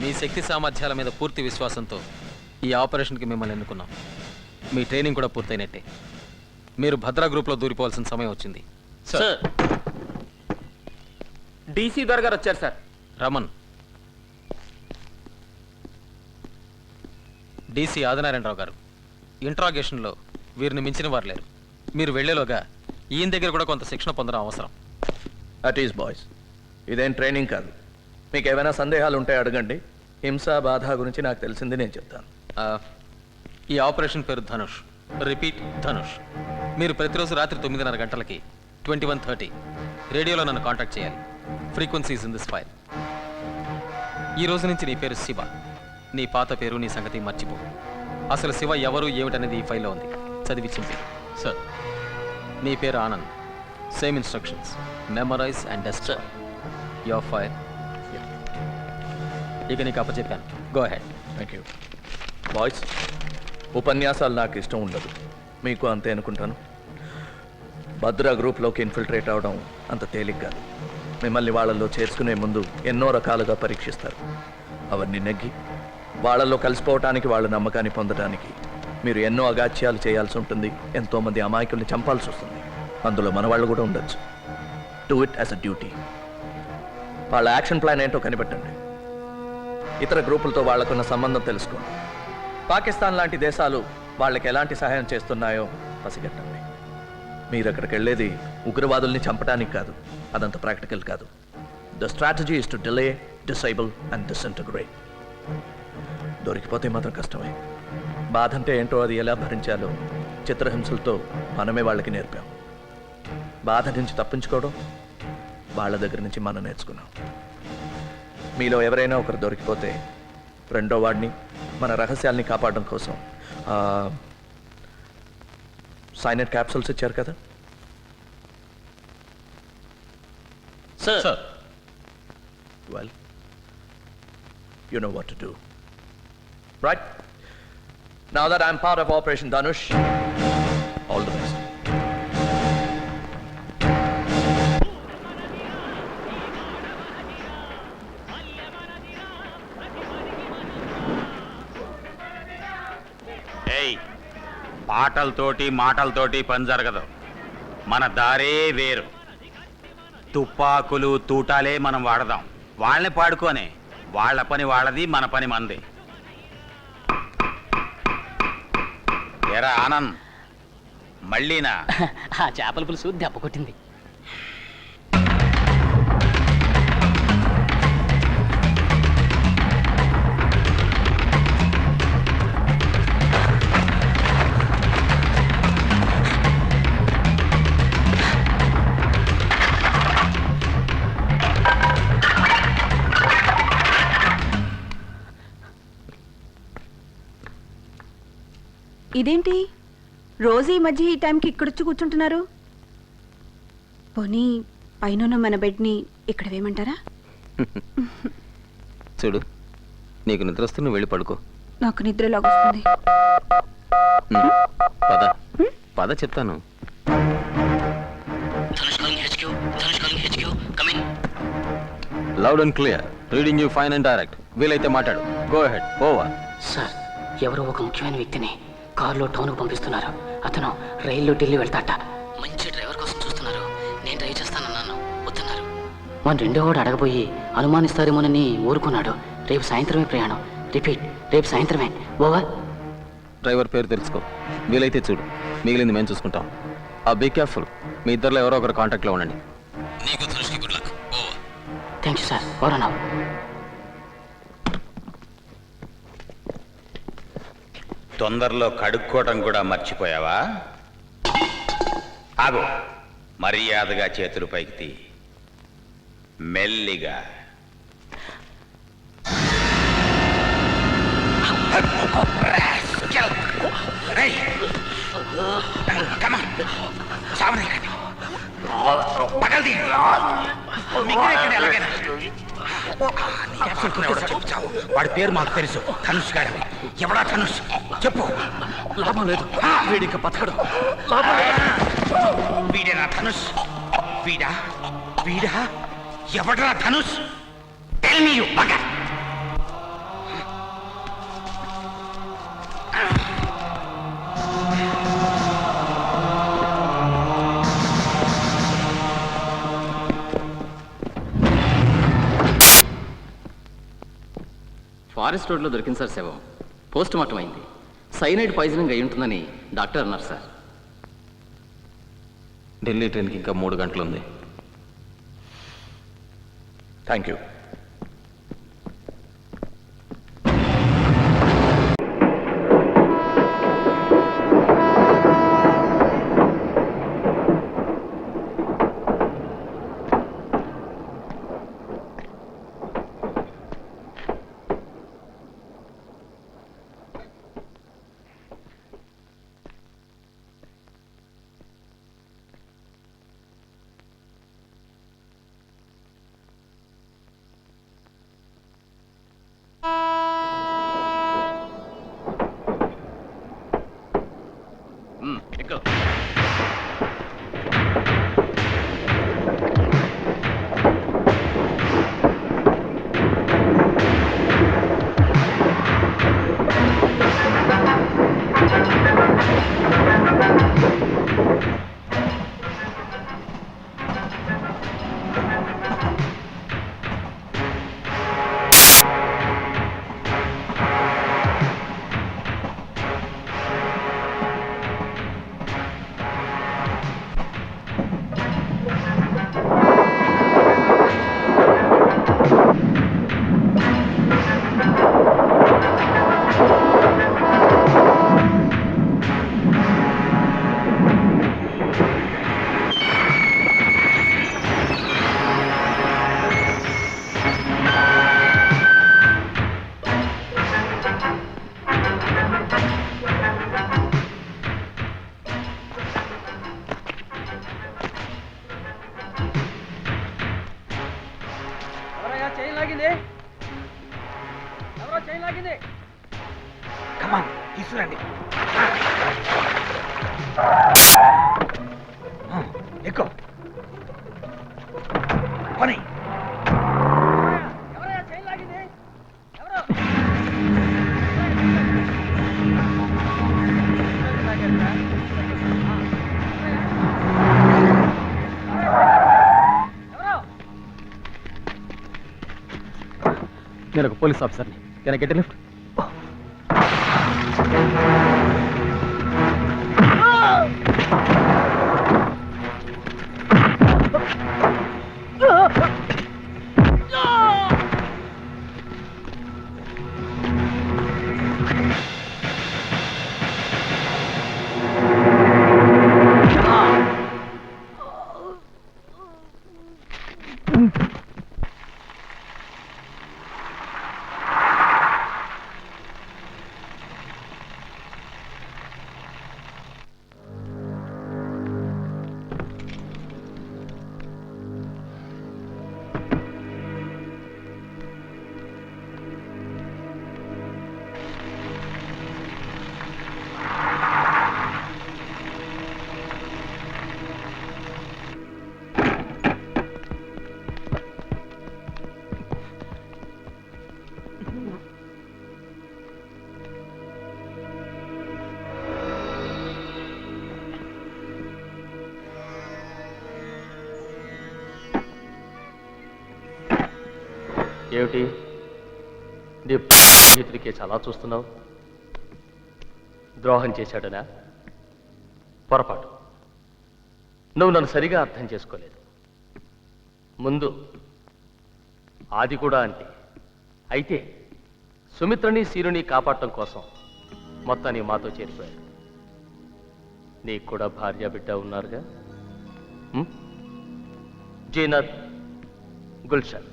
మీ శక్తి సామర్థ్యాల మీద పూర్తి విశ్వాసంతో ఈ ఆపరేషన్కి మిమ్మల్ని ఎన్నుకున్నాం. మీ ట్రైనింగ్ కూడా పూర్తయినట్టే. మీరు భద్రా గ్రూప్లో దూరిపోవాల్సిన సమయం వచ్చింది. సార్ డీసీ దొర గారు వచ్చారు సార్. రమన్, డీసీ ఆదినారాయణరావు గారు, ఇంట్రాగేషన్లో వీరిని మించిన వారు లేరు. మీరు వెళ్లేలోగా ఈయన దగ్గర కూడా కొంత శిక్షణ పొందడం అవసరం. అట్ ఈస్ బాయ్స్, ఇదేం ట్రైనింగ్ కాదు. మీకు ఏమైనా సందేహాలు ఉంటే అడగండి. హింస బాధ గురించి నాకు తెలిసింది నేను చెప్తాను. ఈ ఆపరేషన్ పేరు ధనుష్. రిపీట్, ధనుష్. మీరు ప్రతిరోజు రాత్రి 9:30 గంటలకి 21:30 రేడియోలో నన్ను కాంటాక్ట్ చేయాలి. Frequencies in this file. ఈ రోజు నుంచి నీ పేరు శివ. నీ పాత పేరు, నీ సంగతి మర్చిపో. అసలు శివ ఎవరు ఏమిటనేది ఈ ఫైల్లో ఉంది. చదివి చింపి. సార్, నీ పేరు Anand. Same instructions. Memorize and destroy your file. ఇక నీకు అప్పచెప్పాను. Go ahead. Thank you. Boys, ఉపన్యాసాలు నాకు ఇష్టం ఉండదు. మీకు అంతే అనుకుంటాను. భద్రా గ్రూప్లోకి ఇన్ఫిల్ట్రేట్ అవడం అంత తేలిక కాదు. మిమ్మల్ని వాళ్ళల్లో చేర్చుకునే ముందు ఎన్నో రకాలుగా పరీక్షిస్తారు. అవన్నీ నెగ్గి వాళ్ళల్లో కలిసిపోవటానికి, వాళ్ళ నమ్మకాన్ని పొందడానికి మీరు ఎన్నో అగాత్యాలు చేయాల్సి ఉంటుంది. ఎంతోమంది అమాయకుల్ని చంపాల్సి వస్తుంది. అందులో మన వాళ్ళు కూడా ఉండొచ్చు. Do it as a duty. వాళ్ళ యాక్షన్ ప్లాన్ ఏంటో కనిపెట్టండి. ఇతర గ్రూపులతో వాళ్లకున్న సంబంధం తెలుసుకోండి. పాకిస్తాన్ లాంటి దేశాలు వాళ్ళకి ఎలాంటి సహాయం చేస్తున్నాయో పసిగట్టండి. మీరు అక్కడికి వెళ్ళేది ఉగ్రవాదుల్ని చంపడానికి కాదు. అదంత ప్రాక్టికల్ కాదు. The strategy is to delay, disable and disintegrate. దొరికిపోతే మాత్రం కష్టమే. బాధ అంటే ఏంటో, అది ఎలా భరించాలో చిత్రహింసలతో మనమే వాళ్ళకి నేర్పాం. బాధ నుంచి తప్పించుకోవడం వాళ్ళ దగ్గర నుంచి మనం నేర్చుకున్నాం. మీలో ఎవరైనా ఒకరు దొరికిపోతే రెండో వాడిని, మన రహస్యాల్ని కాపాడడం కోసం సైనైడ్ క్యాప్సూల్స్ ఇచ్చారు కదా. Sir, well, you know what to do. Right? Now that I'm part of Operation Dhanush, all the best. పాటలతోటి మాటలతోటి పని జరగదు. మన దారే వేరు. తుపాకులు తూటాలే మనం వాడదాం. వాళ్ళని పాడుకోనే. వాళ్ళ పని వాళ్ళది, మన పని మనది. ఎరా ఆనంద్, మళ్ళీనా? ఆ చేపల పులుసు దెబ్బ కొట్టింది. ఇదేంటి రోజు ఈ మధ్య ఈ టైంకి ఇక్కడొచ్చి కూర్చుంటున్నారు? పోనీ పైన మన బెడ్ని ఇక్కడ వేయమంటారా? చూడు, నీకు నిద్ర వస్తే నువ్వు వెళ్ళి పడుకో. నాకు నిద్రలాగొస్తుంది. పద పద చెప్తాను. Loud and clear. Reading you fine and direct. వీలైతే మాట్లాడు. Go ahead. ఓవర్. సార్, ఎవరో ఒక ముఖ్యమైన వ్యక్తిని కారులో టౌన్కు పంపిస్తున్నారు. అతను రైల్లో ఢిల్లీ వెళ్తాట. మంచి డ్రైవర్ కోసం చూస్తున్నారు. నేను డ్రైవ్ చేస్తానన్నాను, వద్దన్నారు. మన రెండో వాడు అడగబోయి అనుమానిస్తారేమోనని ఊరుకున్నాడు. రేపు సాయంత్రమే ప్రయాణం. రిపీట్, రేపు సాయంత్రమే. ఓవర్. డ్రైవర్ పేరు తెలుసుకో. వీలైతే చూడు. మిగిలింది మేము చూసుకుంటాం. Be careful. మీ ఇద్దరిలో ఎవరో ఒకరు కాంటాక్ట్లో ఉండండి. నీకు ధనుష్కి good luck. Over. Thank you sir. Over now. తొందరలో కడుక్కోవటం కూడా మర్చిపోయావా? ఆగు. మర్యాదగా చేతులు పైకి తీ. మెల్లిగా. వాడి పేరు మాకు తెలుసు. ధనుష్ గారని. ఎవడా ధనుష్? చెప్పు. లాభం లేదు. వీడిక బతకడు. వీడేనా ధనుష్? వీడా? వీడా? ఎవడరా Dhanush? Tell me you bugger. Forest రోడ్లో దొరికింది సార్ శవం. పోస్ట్ మార్టం అయింది. సైనైడ్ పాయిజనింగ్ అయి ఉంటుందని డాక్టర్ అన్నారు సార్. ఢిల్లీ ట్రైన్కి ఇంకా 3 గంటలు ఉంది. Thank you. కమాన్ తీసుకురండి. ఎక్కువ పని. నేను ఒక పోలీస్ ఆఫీసర్ని. Can I get a lift? ఏమిటి నీ జీతుడికే చాలా చూస్తున్నావు? ద్రోహం చేశాడనా? పొరపాటు. నువ్వు నన్ను సరిగా అర్థం చేసుకోలేదు. ముందు ఆది కూడా అంతే. అయితే సుమిత్రని సీరుని కాపాడటం కోసం మొత్తాన్ని మాతో చేరిపోయాడు. నీకు కూడా భార్య బిడ్డ ఉన్నారుగా, జీనత్, గుల్షన్.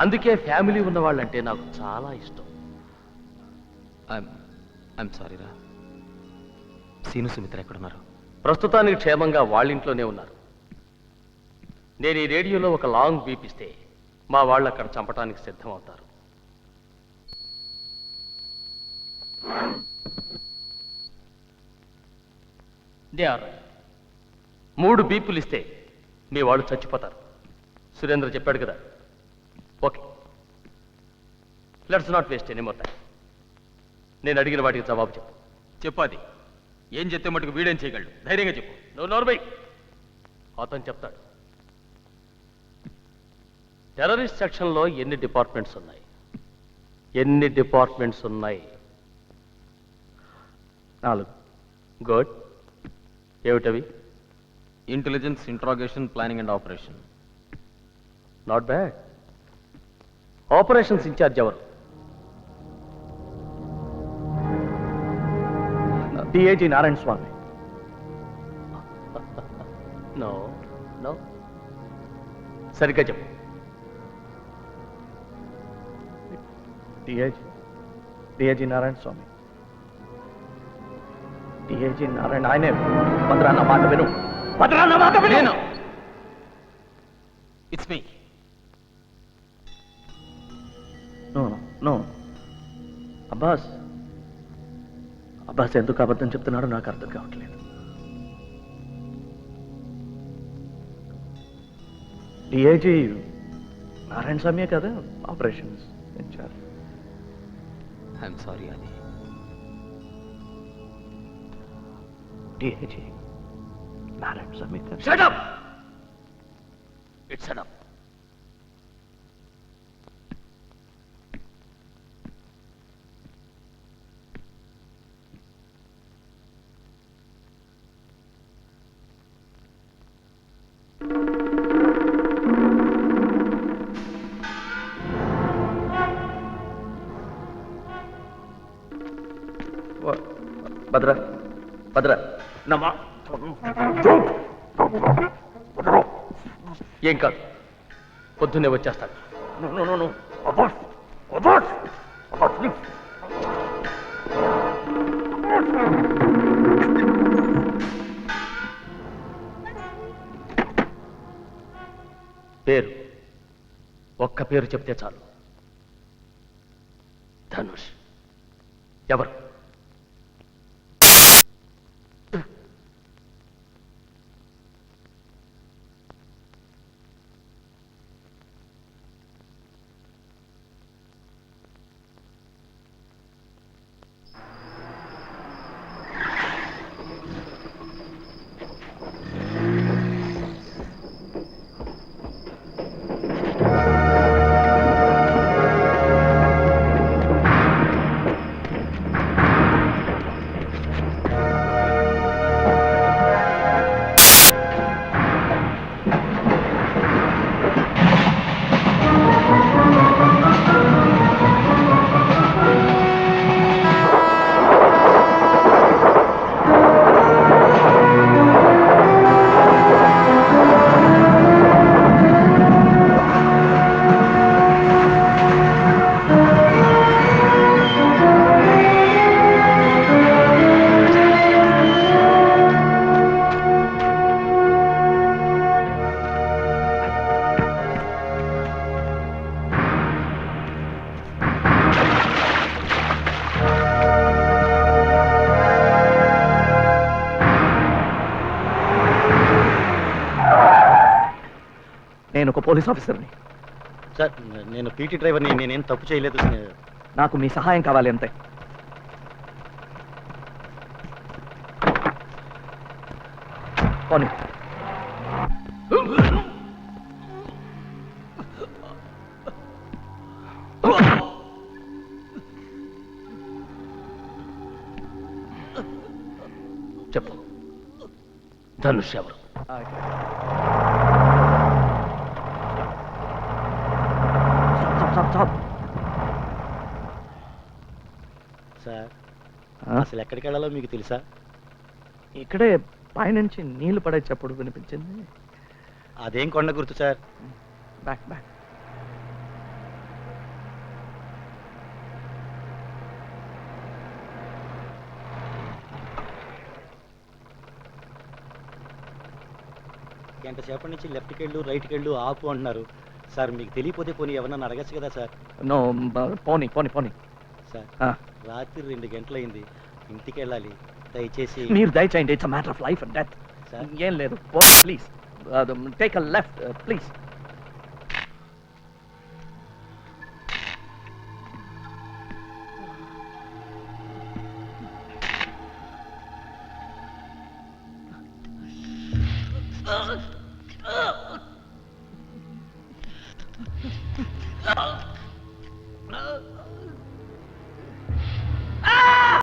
అందుకే ఫ్యామిలీ ఉన్నవాళ్ళంటే నాకు చాలా ఇష్టం. ఐఎమ్ సారీ రా. సీను సుమిత్ర ఎక్కడున్నారు? ప్రస్తుతానికి క్షేమంగా వాళ్ళింట్లోనే ఉన్నారు. నేను ఈ రేడియోలో ఒక లాంగ్ బీప్ ఇస్తే మా వాళ్ళు అక్కడ చంపడానికి సిద్ధమవుతారు. They are right. 3 బీపులు ఇస్తే మీ వాళ్ళు చచ్చిపోతారు. సురేంద్ర చెప్పాడు కదా. Okay, let's not waste any more time. నేను అడిగిన వాటికి జవాబు చెప్పు. చెప్పాది. ఏం చెప్తే మటుకు వీడేం చేయగలడు? ధైర్యంగా చెప్పు. నువ్వు నోర్బై. అతను చెప్తాడు. టెర్రరిస్ట్ సెక్షన్లో ఎన్ని డిపార్ట్మెంట్స్ ఉన్నాయి? ఎన్ని డిపార్ట్మెంట్స్ ఉన్నాయి? 4. గుడ్. ఏమిటవి? Intelligence, interrogation, planning and operation. Not bad. Operations incharge ఎవరు? DIG Narayana Swamy. No no, సరిగ్గా చెప్పు. డిఐజీ నారాయణ స్వామి. డిఐజీ నారాయణ ఆయనే. భద్రా నా మాట విను. భద్రా నా మాట విను. It's me. No Abbas. Abbas ఎందుకు అబద్ధం చెప్తున్నాడో నాకు అర్థం కావట్లేదు. డిఐజీ నారాయణ స్వామి కదా ఆపరేషన్స్ ఇన్ఛార్జ్. ఐఎమ్ సారీ అది. డిఐజీ నారాయణ స్వామి కదా. Shut up! It's enough. Bhadra Bhadra నా మా ఏం కాదు, పొద్దున్నే వచ్చేస్తాడు. పేరు, ఒక్క పేరు చెప్తే చాలు. ధనుష్. ఎవరు? నేను ఒక పోలీస్ ఆఫీసర్ని. సార్ నేను పీటీ డ్రైవర్ని, నేనేం తప్పు చేయలేదు. నాకు మీ సహాయం కావాలి అంతే. పోనీ. చెప్పు, ధనుష్ ఎవరు? సార్ అసలు ఎక్కడికి వెళ్ళాలో మీకు తెలుసా? ఇక్కడే పైనుంచి నీళ్లు పడే చప్పుడు వినిపించింది. అదేం కొండ గుర్తు సార్? Back back. గంటసేపటి నుంచి లెఫ్ట్కి వెళ్ళు, రైట్కి వెళ్ళు, ఆపు అంటున్నారు సార్. మీకు తెలియపోతే పోనీ ఎవరన్నా అడగచ్చు కదా సార్? నో, పోనీ పోనీ పోనీ. సార్ రాత్రి 2 గంటలైంది, ఇంటికి వెళ్ళాలి. దయచేసి మీరు దయచేయండి. It's matter of life and death. Sir ఏం లేదు, please take a left please.